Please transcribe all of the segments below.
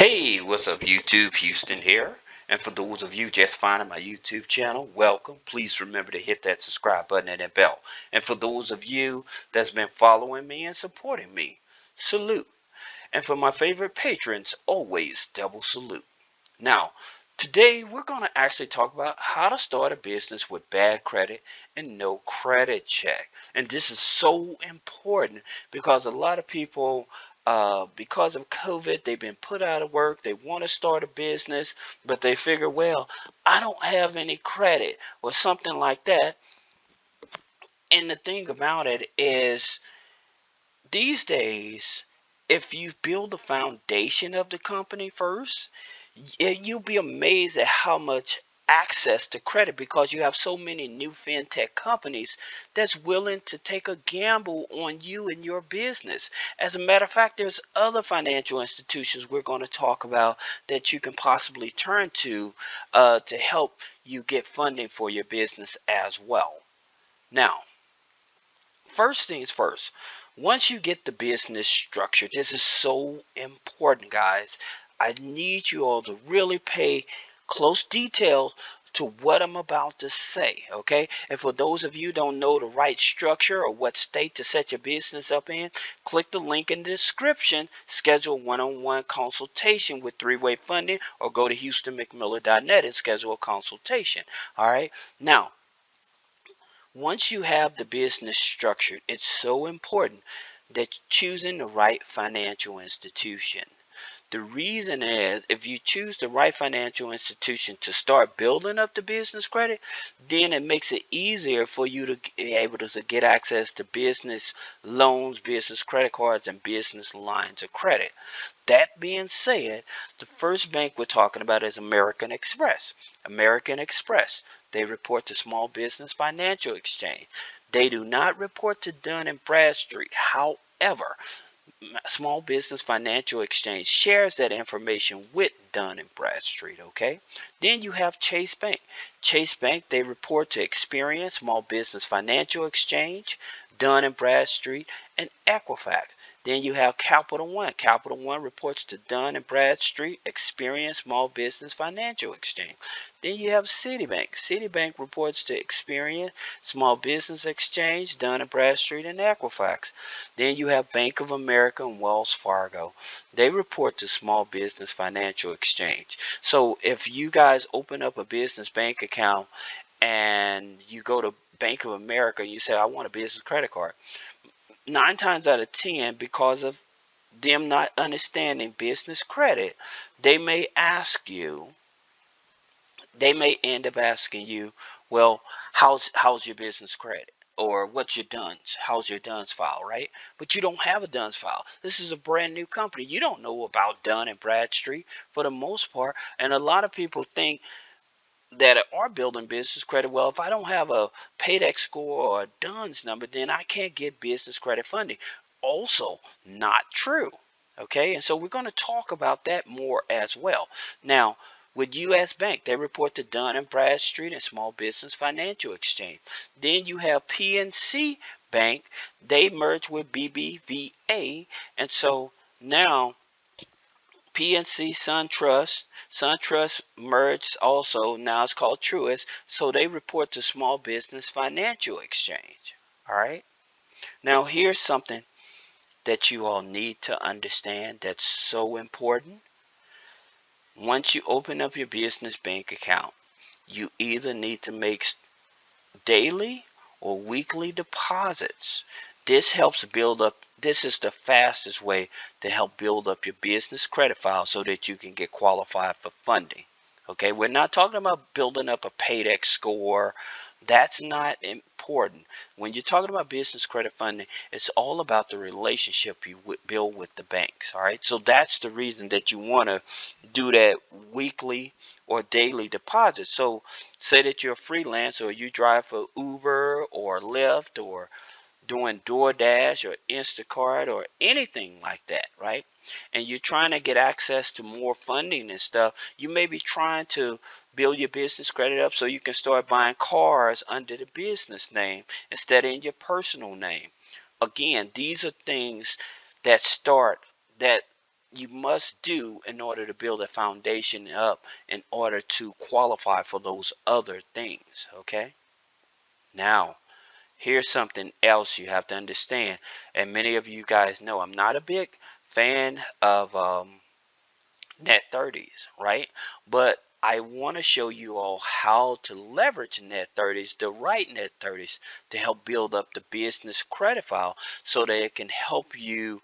Hey, what's up YouTube? Houston here. And for those of you just finding my YouTube channel, welcome. Please remember to hit that subscribe button and that bell. And for those of you that's been following me and supporting me, salute. And for my favorite patrons, always double salute. Now, today we're going to actually talk about how to start a business with bad credit and no credit check. And this is so important because a lot of people, because of COVID, they've been put out of work. They want to start a business, but they figure, well, I don't have any credit or something like that. And the thing about it is, these days, if you build the foundation of the company first, you'll be amazed at how much access to credit, because you have so many new fintech companies that's willing to take a gamble on you and your business. As a matter of fact, there's other financial institutions we're going to talk about that you can possibly turn to help you get funding for your business as well. Now, first things first, once you get the business structured, this is so important, guys. I need you all to really pay close detail to what I'm about to say, okay? And for those of you who don't know the right structure or what state to set your business up in, click the link in the description, schedule a one-on-one consultation with three-way funding, or go to houstonmcmiller.net and schedule a consultation, all right? Now, once you have the business structured, it's so important that choosing the right financial institution. The reason is, if you choose the right financial institution to start building up the business credit, then it makes it easier for you to be able to get access to business loans, business credit cards, and business lines of credit. That being said, the first bank we're talking about is American Express. American Express, they report to Small Business Financial Exchange. They do not report to Dun Bradstreet. However, Small Business Financial Exchange shares that information with Dun & Bradstreet, okay? Then you have Chase Bank. Chase Bank, they report to Experian, Small Business Financial Exchange, Dun & Bradstreet, and Equifax. Then you have Capital One. Capital One reports to Dun & Bradstreet, Experian, Small Business Financial Exchange. Then you have Citibank. Citibank reports to Experian, Small Business Exchange, Dun & Bradstreet, and Equifax. Then you have Bank of America and Wells Fargo. They report to Small Business Financial Exchange. So if you guys open up a business bank account and you go to Bank of America and you say, I want a business credit card, 9 times out of 10, because of them not understanding business credit, they may end up asking you, well, how's your business credit? Or what's your DUNS? How's your DUNS file, right? But you don't have a DUNS file. This is a brand new company. You don't know about Dun & Bradstreet for the most part. And a lot of people think that are building business credit, well, if I don't have a paydex score or a DUNS number, then I can't get business credit funding. Also, not true. Okay, and so we're going to talk about that more as well. Now, with U.S. Bank, they report to Dun & Bradstreet and Small Business Financial Exchange. Then you have PNC Bank. They merged with BBVA, and so now PNC SunTrust merged also. Now it's called Truist. So they report to Small Business Financial Exchange. All right. Now here's something that you all need to understand that's so important. Once you open up your business bank account, you either need to make daily or weekly deposits. This helps build up, this is the fastest way to help build up your business credit file so that you can get qualified for funding. Okay, we're not talking about building up a paydex score. That's not important. When you're talking about business credit funding, it's all about the relationship you build with the banks. All right, so that's the reason that you want to do that weekly or daily deposit. So say that you're a freelancer, or you drive for Uber or Lyft, or doing DoorDash or Instacart or anything like that, right? And you're trying to get access to more funding and stuff. You may be trying to build your business credit up so you can start buying cars under the business name instead of in your personal name. Again, these are things that you must do in order to build a foundation up in order to qualify for those other things. Okay, now here's something else you have to understand, and many of you guys know I'm not a big fan of net 30s, right? But I want to show you all how to leverage net 30s, the right net 30s, to help build up the business credit file so that it can help you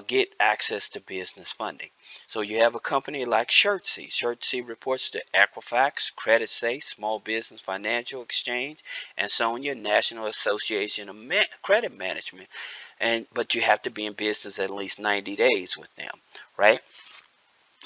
get access to business funding. So you have a company like Shirtsy. Shirtsy reports to Equifax, Credit Safe, Small Business Financial Exchange, and Sonia, National Association of Credit Management. But you have to be in business at least 90 days with them, right?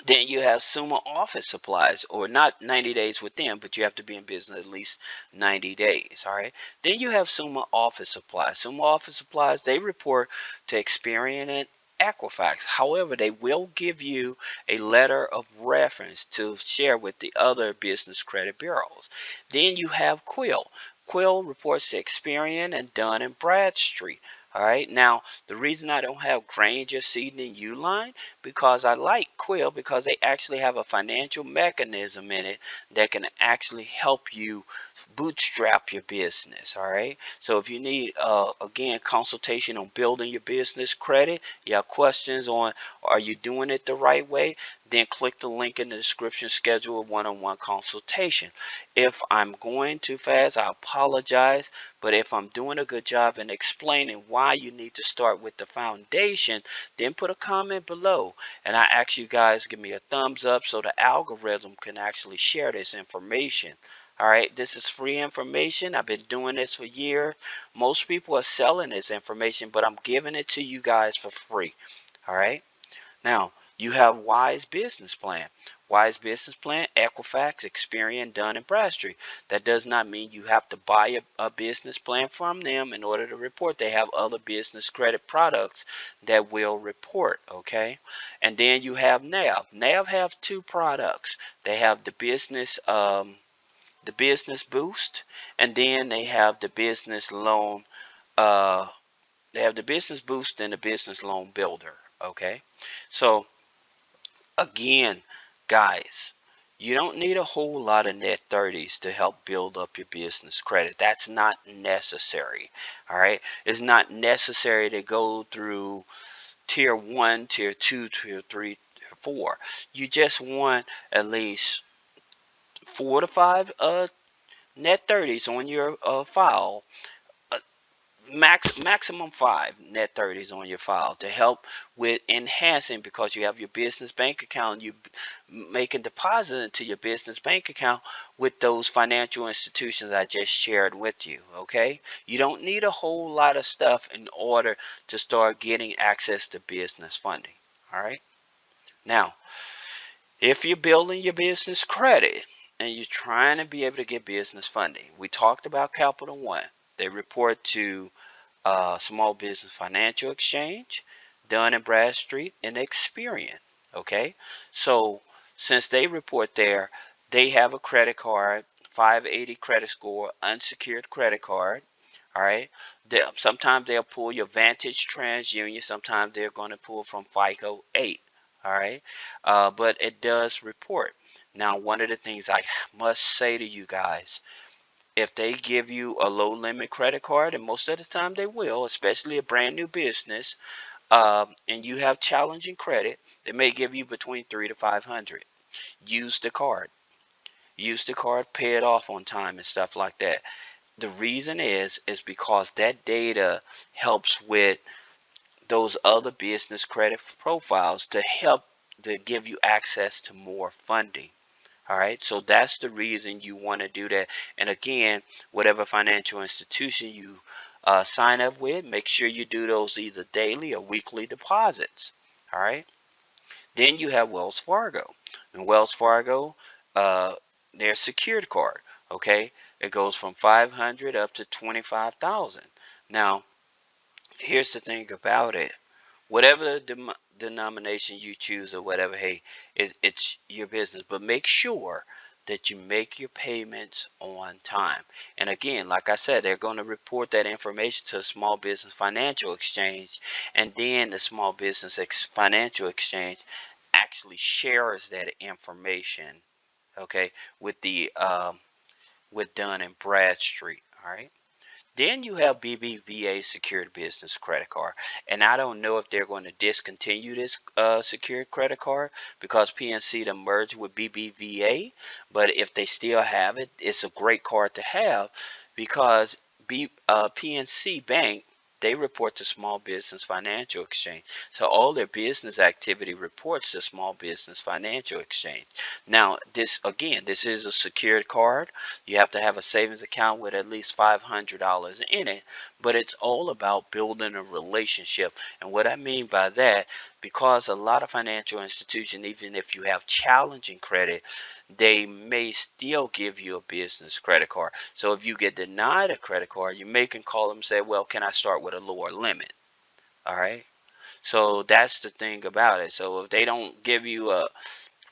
Then you have Suma Office Supplies, or not 90 days with them, but you have to be in business at least 90 days. All right. Then you have Suma Office Supplies. Suma Office Supplies, they report to Experian and Equifax. However, they will give you a letter of reference to share with the other business credit bureaus. Then you have Quill. Quill reports to Experian and Dun Bradstreet. All right. Now, the reason I don't have Granger, Seaton, and Uline, because I like Quill because they actually have a financial mechanism in it that can actually help you bootstrap your business. All right. So if you need, again, consultation on building your business credit, you have questions on are you doing it the right way, then click the link in the description, schedule a one-on-one consultation. If I'm going too fast, I apologize, but if I'm doing a good job in explaining why you need to start with the foundation, then put a comment below, and I ask you guys give me a thumbs up so the algorithm can actually share this information. All right, this is free information. I've been doing this for years. Most people are selling this information, but I'm giving it to you guys for free. All right. Now, you have Wise Business Plan. Wise Business Plan, Equifax, Experian, Dun Bradstreet. That does not mean you have to buy a business plan from them in order to report. They have other business credit products that will report, okay? And then you have NAV. NAV have two products. They have the business boost, and then they have the business loan uh they have the business boost and the business loan builder, okay? So again, guys, you don't need a whole lot of net 30s to help build up your business credit. That's not necessary. All right. It's not necessary to go through tier 1, tier 2, tier 3, tier 4. You just want at least 4 to 5 net 30s on your file, maximum 5 net 30s on your file to help with enhancing, because you have your business bank account, you make a deposit into your business bank account with those financial institutions I just shared with you. Okay, you don't need a whole lot of stuff in order to start getting access to business funding. All right, now if you're building your business credit and you're trying to be able to get business funding, we talked about Capital One. They report to Small Business Financial Exchange, Dun Bradstreet, and Experian. Okay, so since they report there, they have a credit card, 580 credit score, unsecured credit card. All right, sometimes they'll pull your Vantage TransUnion, sometimes they're going to pull from FICO 8. All right, but it does report. Now, one of the things I must say to you guys, if they give you a low limit credit card, and most of the time they will, especially a brand new business, and you have challenging credit, they may give you between 300 to 500. Use the card. Use the card, pay it off on time and stuff like that. The reason is because that data helps with those other business credit profiles to help to give you access to more funding. All right, so that's the reason you want to do that. And again, whatever financial institution you sign up with, make sure you do those either daily or weekly deposits. All right, then you have Wells Fargo. And Wells Fargo, their secured card, okay, it goes from 500 up to 25,000. Now, here's the thing about it. Whatever denomination you choose or whatever, hey, it's your business. But make sure that you make your payments on time. And again, like I said, they're going to report that information to the Small Business Financial Exchange, and then the Small Business Financial Exchange actually shares that information, okay, with the with Dun and Bradstreet. All right. Then you have BBVA Secured Business Credit Card. And I don't know if they're going to discontinue this secured credit card because PNC to merge with BBVA. But if they still have it, it's a great card to have because PNC Bank, they report to Small Business Financial Exchange. So all their business activity reports to Small Business Financial Exchange. Now, this again, this is a secured card. You have to have a savings account with at least $500 in it, but it's all about building a relationship. And what I mean by that, because a lot of financial institutions, even if you have challenging credit, they may still give you a business credit card. So if you get denied a credit card, you may can call them and say, well, can I start with a lower limit? All right. So that's the thing about it. So if they don't give you a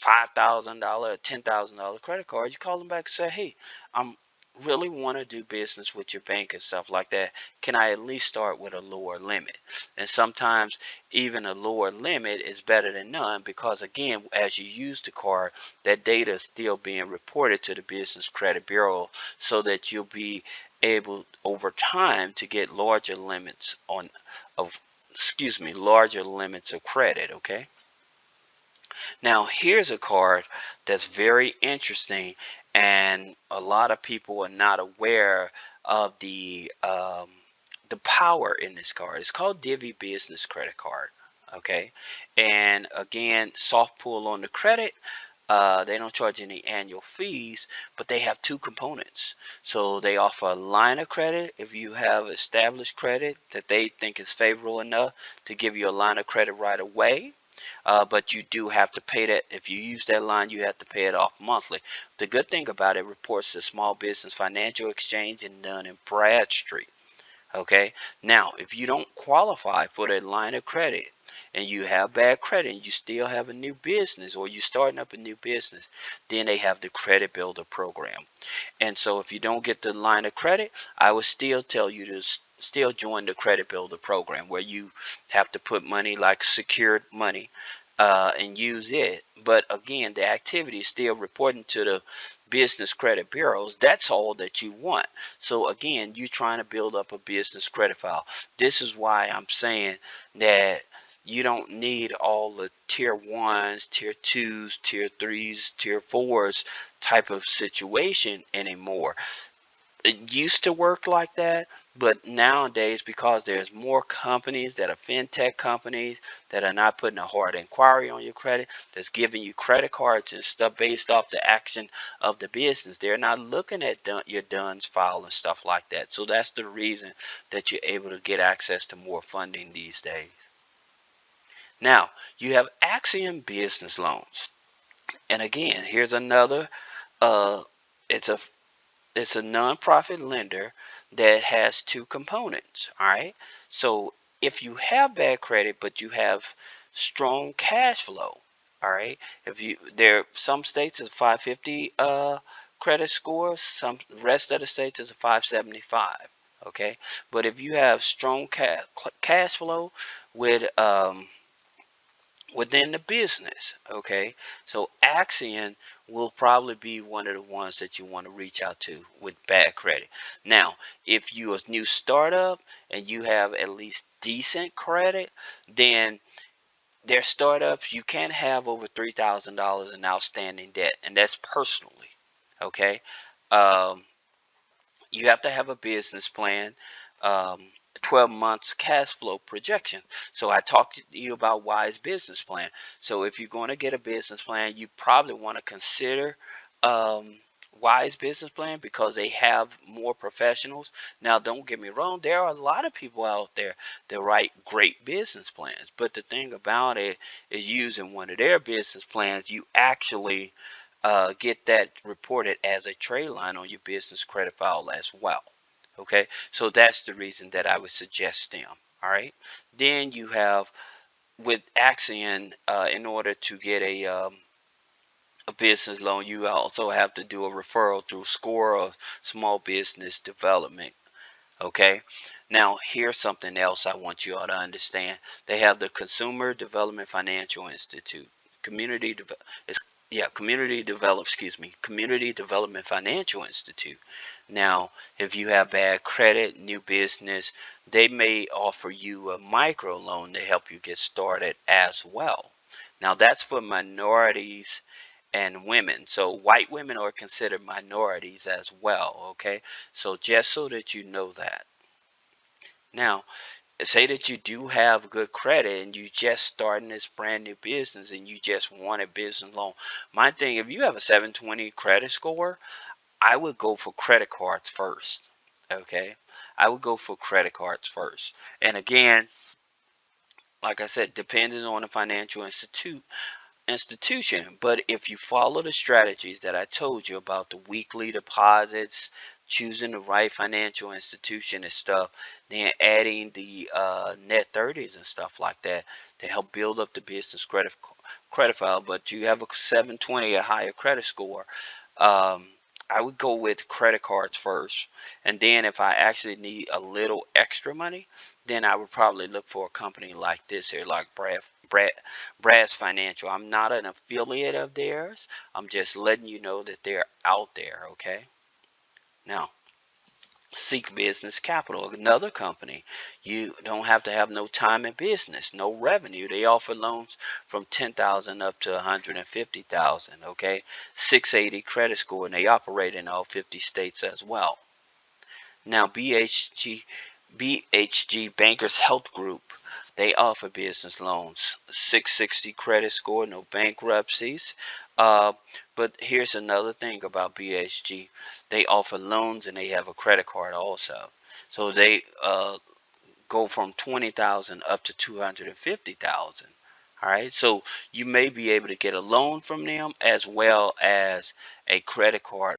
$5,000, $10,000 credit card, you call them back and say, hey, I'm really want to do business with your bank and stuff like that. Can I at least start with a lower limit? And sometimes even a lower limit is better than none because again, as you use the card, that data is still being reported to the Business Credit Bureau so that you'll be able over time to get larger limits larger limits of credit, okay? Now, here's a card that's very interesting, and a lot of people are not aware of the power in this card. It's called Divi Business Credit Card. Okay, and again, soft pull on the credit. They don't charge any annual fees, but they have two components. So they offer a line of credit if you have established credit that they think is favorable enough to give you a line of credit right away. But you do have to pay that. If you use that line, you have to pay it off monthly. The good thing about it, reports to Small Business Financial Exchange and Dun and Bradstreet. Okay. Now, if you don't qualify for that line of credit and you have bad credit and you still have a new business or you're starting up a new business, then they have the Credit Builder program. And so if you don't get the line of credit, I would still tell you to still join the Credit Builder program where you have to put money like secured money and use it. But again, the activity is still reporting to the business credit bureaus. That's all that you want. So again, you're trying to build up a business credit file. This is why I'm saying that you don't need all the tier 1s, tier 2s, tier 3s, tier 4s type of situation anymore. It used to work like that, but nowadays, because there's more companies that are fintech companies that are not putting a hard inquiry on your credit, that's giving you credit cards and stuff based off the action of the business. They're not looking at your DUNS file and stuff like that. So that's the reason that you're able to get access to more funding these days. Now, you have Axiom Business Loans. And again, here's another, it's a nonprofit lender that has two components. All right. So if you have bad credit but you have strong cash flow, all right. If you some states is 550 credit score, some rest of the states is a 575. Okay. But if you have strong cash flow with within the business, okay, so Axion will probably be one of the ones that you want to reach out to with bad credit. Now, if you're a new startup and you have at least decent credit, then their startups, you can't have over $3,000 in outstanding debt, and that's personally, okay. um, you have to have a business plan, um, 12 months cash flow projection. So I talked to you about wise business plan. So if you're going to get a business plan, you probably want to consider um, wise business plan because they have more professionals. Now, don't get me wrong, there are a lot of people out there that write great business plans. But the thing about it is using one of their business plans, you actually get that reported as a trade line on your business credit file as well. Okay, so that's the reason that I would suggest them. All right, then you have with Axion, in order to get a business loan, you also have to do a referral through SCORE or Small Business Development. Okay, now here's something else I want you all to understand. They have the Consumer Development Financial Institute, community it's, yeah, community development financial institute. Now if you have bad credit, new business, they may offer you a micro loan to help you get started as well. Now that's for minorities and women. So white women are considered minorities as well. Okay, so just so that you know that. Now, say that you do have good credit and you just starting this brand new business and you just want a business loan. My thing, if you have a 720 credit score, I would go for credit cards first. Okay, I would go for credit cards first. And again, like I said, depending on the financial institution. But if you follow the strategies that I told you about, the weekly deposits, choosing the right financial institution and stuff, then adding the net 30s and stuff like that to help build up the business credit file. But you have a 720, a higher credit score. um, I would go with credit cards first, and then if I actually need a little extra money, then I would probably look for a company like this here, like Brad's Financial. I'm not an affiliate of theirs. I'm just letting you know that they're out there. Okay. Now, Seek Business Capital, another company. You don't have to have no time in business, no revenue. They offer loans from 10,000 up to 150,000. Okay, 680 credit score, and they operate in all 50 states as well. Now, BHG Bankers Health Group, they offer business loans, 660 credit score, no bankruptcies. Uh, but here's another thing about BHG. They offer loans and they have a credit card also. So they go from 20,000 up to 250,000. All right. So you may be able to get a loan from them as well as a credit card